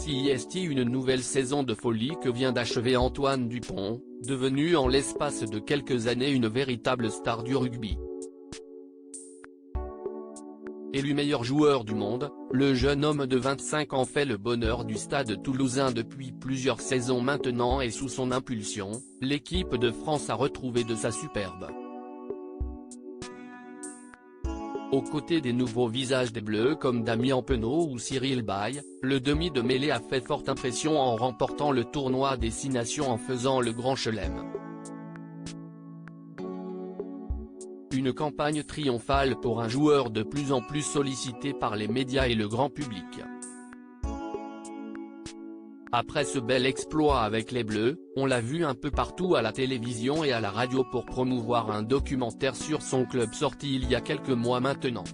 C'est une nouvelle saison de folie que vient d'achever Antoine Dupont, devenu en l'espace de quelques années une véritable star du rugby. Élu meilleur joueur du monde, le jeune homme de 25 ans fait le bonheur du stade toulousain depuis plusieurs saisons maintenant et sous son impulsion, l'équipe de France a retrouvé de sa superbe. Aux côtés des nouveaux visages des Bleus comme Damien Penaud ou Cyril Baille, le demi de mêlée a fait forte impression en remportant le tournoi des 6 nations en faisant le grand chelem. Une campagne triomphale pour un joueur de plus en plus sollicité par les médias et le grand public. Après ce bel exploit avec les Bleus, on l'a vu un peu partout à la télévision et à la radio pour promouvoir un documentaire sur son club sorti il y a quelques mois maintenant.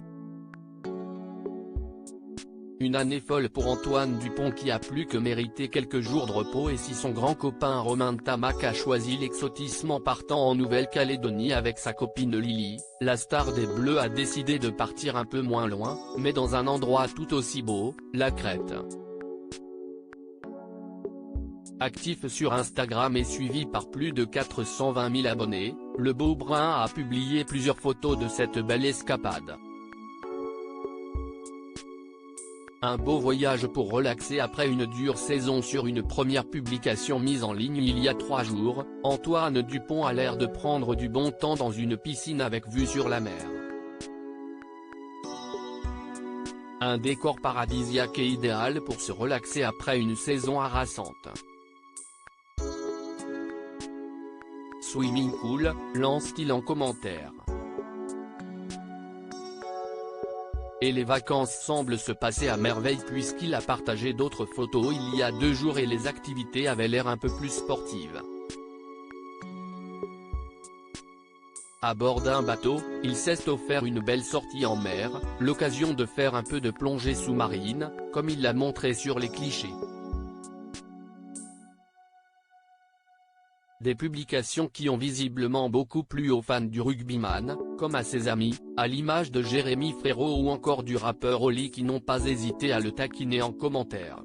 Une année folle pour Antoine Dupont qui a plus que mérité quelques jours de repos et si son grand copain Romain Ntamack a choisi l'exotisme en partant en Nouvelle-Calédonie avec sa copine Lily, la star des Bleus a décidé de partir un peu moins loin, mais dans un endroit tout aussi beau, la Crète. Actif sur Instagram et suivi par plus de 420 000 abonnés, le beau brun a publié plusieurs photos de cette belle escapade. Un beau voyage pour relaxer après une dure saison. Sur une première publication mise en ligne il y a 3 jours, Antoine Dupont a l'air de prendre du bon temps dans une piscine avec vue sur la mer. Un décor paradisiaque et idéal pour se relaxer après une saison harassante. Swimming cool, lance-t-il en commentaire. Et les vacances semblent se passer à merveille puisqu'il a partagé d'autres photos il y a 2 jours et les activités avaient l'air un peu plus sportives. À bord d'un bateau, il s'est offert une belle sortie en mer, l'occasion de faire un peu de plongée sous-marine, comme il l'a montré sur les clichés. Des publications qui ont visiblement beaucoup plu aux fans du rugbyman, comme à ses amis, à l'image de Jérémy Frérot ou encore du rappeur Oli qui n'ont pas hésité à le taquiner en commentaire.